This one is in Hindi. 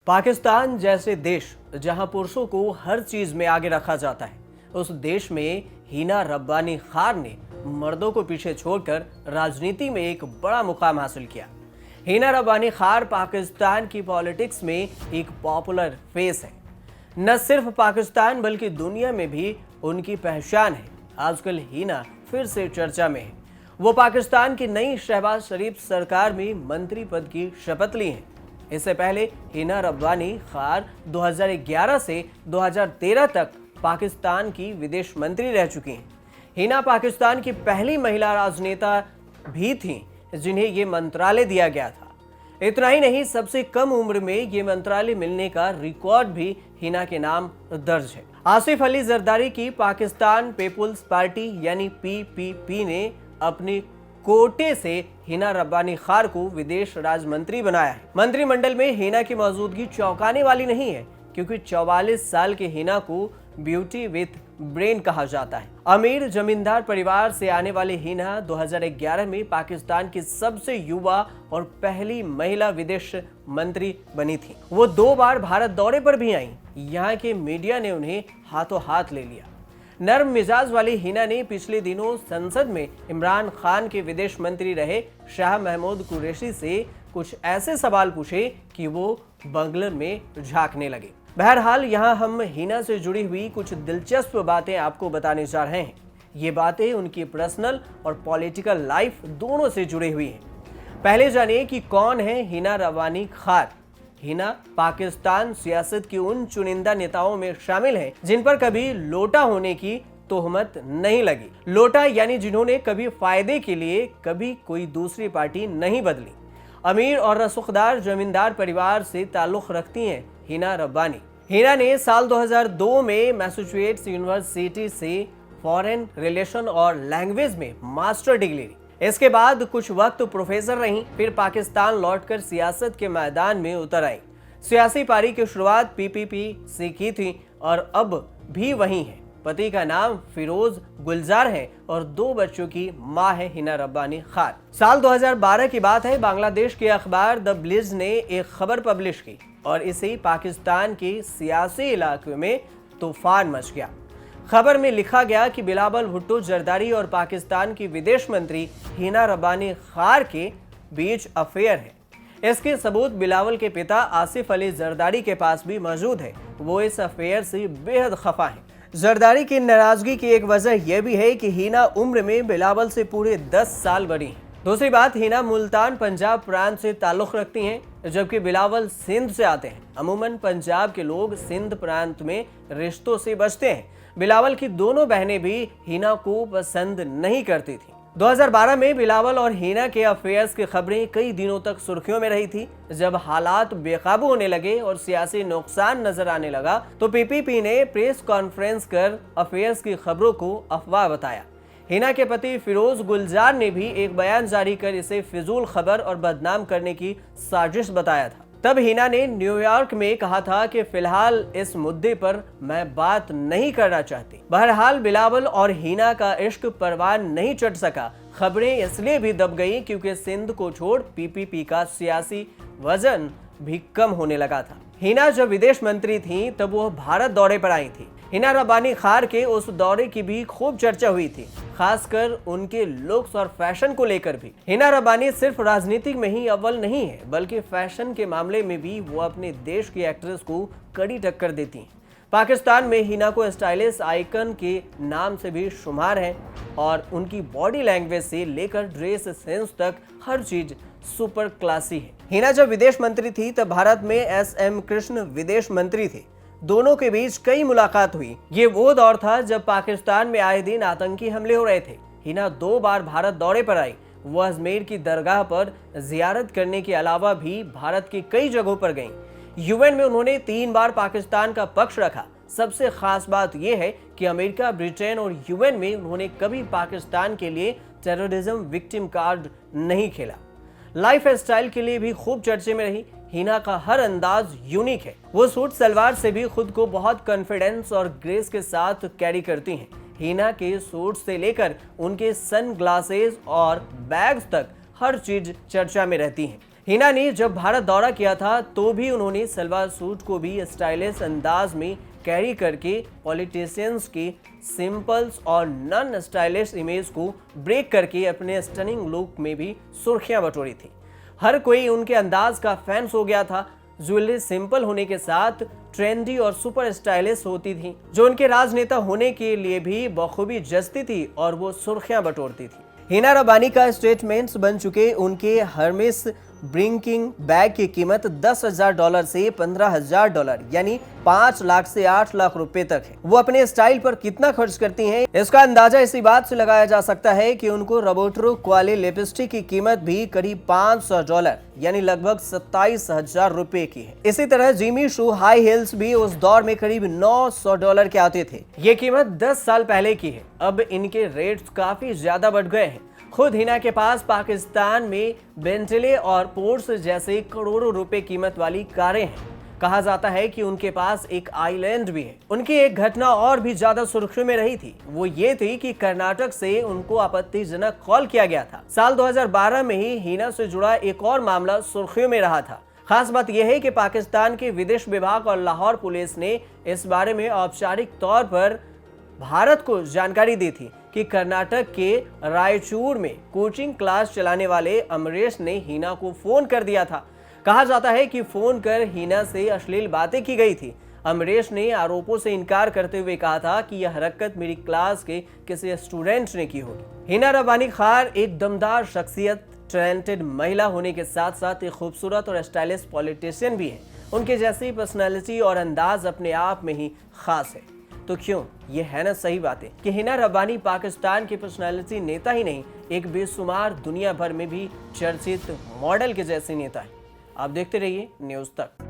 पाकिस्तान जैसे देश जहां पुरुषों को हर चीज में आगे रखा जाता है, उस देश में हिना रब्बानी खार ने मर्दों को पीछे छोड़कर राजनीति में एक बड़ा मुकाम हासिल किया। हिना रब्बानी खार पाकिस्तान की पॉलिटिक्स में एक पॉपुलर फेस है। न सिर्फ पाकिस्तान बल्कि दुनिया में भी उनकी पहचान है। आजकल हिना फिर से चर्चा में है। वो पाकिस्तान की नई शहबाज शरीफ सरकार में मंत्री पद की शपथ ली हैं। इससे पहले हिना रब्बानी खार 2011 से 2013 तक पाकिस्तान की विदेश मंत्री रह चुकी हैं। हिना पाकिस्तान की पहली महिला राजनेता भी थीं जिन्हें ये मंत्रालय दिया गया था। इतना ही नहीं, सबसे कम उम्र में ये मंत्रालय मिलने का रिकॉर्ड भी हिना के नाम दर्ज है। आसिफ अली जरदारी की पाकिस्तान पीपुल्स पार्टी यानी पीपीपी ने अपने कोटे से हिना रब्बानी खार को विदेश राज्य मंत्री बनाया है। मंत्रिमंडल में हिना की मौजूदगी चौंकाने वाली नहीं है, क्योंकि 44 साल के हिना को ब्यूटी विथ ब्रेन कहा जाता है। अमीर जमींदार परिवार से आने वाले हिना 2011 में पाकिस्तान की सबसे युवा और पहली महिला विदेश मंत्री बनी थी। वो 2 बार भारत दौरे पर भी आई। यहाँ के मीडिया ने उन्हें हाथों हाथ ले लिया। नर्म मिजाज वाली हिना ने पिछले दिनों संसद में इमरान खान के विदेश मंत्री रहे शाह महमूद कुरैशी से कुछ ऐसे सवाल पूछे कि वो बंगले में झांकने लगे। बहरहाल यहाँ हम हिना से जुड़ी हुई कुछ दिलचस्प बातें आपको बताने जा रहे हैं। ये बातें उनकी पर्सनल और पॉलिटिकल लाइफ दोनों से जुड़ी हुई हैं। पहले जानिए कि कौन है हिना रब्बानी खार। हिना पाकिस्तान सियासत की उन चुनिंदा नेताओं में शामिल हैं जिन पर कभी लोटा होने की तोहमत नहीं लगी। लोटा यानी जिन्होंने कभी फायदे के लिए कभी कोई दूसरी पार्टी नहीं बदली। अमीर और रसूखदार जमींदार परिवार से ताल्लुक रखती हैं हिना रब्बानी। हिना ने साल 2002 में मैसाचुसेट्स यूनिवर्सिटी से फॉरेन रिलेशन और लैंग्वेज में मास्टर डिग्री ली। इसके बाद कुछ वक्त प्रोफेसर रहीं, फिर पाकिस्तान लौटकर सियासत के मैदान में उतर आई। सियासी पारी की शुरुआत पीपीपी से की थी और अब भी वही है। पति का नाम फिरोज गुलजार है और 2 बच्चों की मां है हिना रब्बानी खार। साल 2012 की बात है। बांग्लादेश के अखबार द ब्लिज ने एक खबर पब्लिश की और इसे पाकिस्तान के सियासी इलाके में तूफान मच गया। खबर में लिखा गया कि बिलावल भुट्टो जरदारी और पाकिस्तान की विदेश मंत्री हिना रब्बानी खार के बीच अफेयर है। इसके सबूत बिलावल के पिता आसिफ अली जरदारी के पास भी मौजूद है। वो इस अफेयर से बेहद खफा हैं। जरदारी की नाराजगी की एक वजह यह भी है कि हिना उम्र में बिलावल से पूरे 10 साल बड़ी हैं। दूसरी बात, हिना मुल्तान पंजाब प्रांत से ताल्लुक रखती हैं, जबकि बिलावल सिंध से आते हैं। अमूमन पंजाब के लोग सिंध प्रांत में रिश्तों से बचते हैं। बिलावल की दोनों बहनें भी हिना को पसंद नहीं करती थी। 2012 में बिलावल और हिना के अफेयर्स की खबरें कई दिनों तक सुर्खियों में रही थी। जब हालात बेकाबू होने लगे और सियासी नुकसान नजर आने लगा तो पीपीपी ने प्रेस कॉन्फ्रेंस कर अफेयर्स की खबरों को अफवाह बताया। हिना के पति फिरोज गुलजार ने भी एक बयान जारी कर इसे फिजूल खबर और बदनाम करने की साजिश बताया था। तब हिना ने न्यूयॉर्क में कहा था कि फिलहाल इस मुद्दे पर मैं बात नहीं करना चाहती। बहरहाल बिलावल और हिना का इश्क परवान नहीं चढ़ सका। खबरें इसलिए भी दब गई क्योंकि सिंध को छोड़ पीपीपी का सियासी वजन भी कम होने लगा था। हिना जब विदेश मंत्री थी तब वो भारत दौरे पर आई थी। हिना रब्बानी खार के उस दौरे की भी खूब चर्चा हुई थी, खासकर उनके लुक्स और फैशन को लेकर भी। हिना रब्बानी सिर्फ राजनीतिक में ही अव्वल नहीं है, बल्कि फैशन के मामले में भी वो अपने देश की एक्ट्रेस को कड़ी टक्कर देती हैं। पाकिस्तान में हिना को स्टाइलिश आइकन के नाम से भी शुमार है और उनकी बॉडी लैंग्वेज से लेकर ड्रेस सेंस तक हर चीज सुपर क्लासी है। हिना जब विदेश मंत्री थी तब भारत में एसएम कृष्ण विदेश मंत्री थे। दोनों के बीच कई मुलाकात हुई। ये वो दौर था जब पाकिस्तान में आए दिन आतंकी हमले हो रहे थे। हिना 2 बार भारत दौरे पर आई। वो अजमेर की दरगाह पर जियारत करने के अलावा भी भारत की कई जगहों पर गईं। यूएन में उन्होंने 3 बार पाकिस्तान का पक्ष रखा। सबसे खास बात यह है कि अमेरिका, ब्रिटेन और यूएन में उन्होंने कभी पाकिस्तान के लिए टेररिज्म विक्टिम कार्ड नहीं खेला। लाइफ स्टाइल के लिए भी खूब चर्चे में रही। हिना का हर अंदाज यूनिक है। वो सूट सलवार से भी खुद को बहुत कॉन्फिडेंस और ग्रेस के साथ कैरी करती हैं। हिना के सूट से लेकर उनके सन ग्लासेस और बैग्स तक हर चीज चर्चा में रहती है। हिना ने जब भारत दौरा किया था तो भी उन्होंने सलवार सूट को भी स्टाइलिश अंदाज में कैरी करके पॉलिटिशियंस की सिंपल्स और नॉन स्टाइलिश इमेज को ब्रेक करके अपने स्टनिंग लुक में भी सुर्खियां बटोरी थी। हर कोई उनके अंदाज का फैंस हो गया था। ज्वेलरी सिंपल होने के साथ ट्रेंडी और सुपर स्टाइलिश होती थी, जो उनके राजनेता होने के लिए भी बखूबी जचती थी और वो सुर्खियां बटोरती थी। हिना रब्बानी का स्टेटमेंट्स बन चुके उनके हर्मेस ब्रिंकिंग बैग की कीमत $10,000 से $15,000 यानी 5 लाख से 8 लाख रुपए तक है। वो अपने स्टाइल पर कितना खर्च करती हैं, इसका अंदाजा इसी बात से लगाया जा सकता है कि उनको रबोट्रो क्वाले लिपस्टिक की कीमत भी करीब $500 यानी लगभग 27,000 रुपए की है। इसी तरह जिमी शू हाई हील्स भी उस दौर में करीब $900 के आते थे। ये कीमत 10 साल पहले की है। अब इनके रेट्स काफी ज्यादा बढ़ गए हैं। खुद हिना के पास पाकिस्तान में बेंटले और पोर्स जैसे करोड़ों रुपए कीमत वाली कारें हैं। कहा जाता है कि उनके पास एक आइलैंड भी है। उनकी एक घटना और भी ज्यादा सुर्खियों में रही थी। वो ये थी कि कर्नाटक से उनको आपत्तिजनक कॉल किया गया था। साल 2012 में ही हिना से जुड़ा एक और मामला सुर्खियों में रहा था। खास बात यह है कि पाकिस्तान के विदेश विभाग और लाहौर पुलिस ने इस बारे में औपचारिक तौर पर भारत को जानकारी दी थी कि कर्नाटक के रायचूर में कोचिंग क्लास चलाने वाले अमरीश ने हिना को फोन कर दिया था। कहा जाता है कि फोन कर हिना से अश्लील बातें की गई थी। अमरीश ने आरोपों से इनकार करते हुए कहा था कि यह हरकत मेरी क्लास के किसी स्टूडेंट ने की होगी। हिना रब्बानी खार एक दमदार शख्सियत, टैलेंटेड महिला होने के साथ साथ एक खूबसूरत और स्टाइलिश पॉलिटिशियन भी है। उनके जैसी पर्सनालिटी और अंदाज अपने आप में ही खास है। तो क्यों, ये है ना सही बातें कि हिना रब्बानी पाकिस्तान की पर्सनालिटी नेता ही नहीं, एक बेशुमार दुनिया भर में भी चर्चित मॉडल के जैसे नेता है। आप देखते रहिए न्यूज़ तक।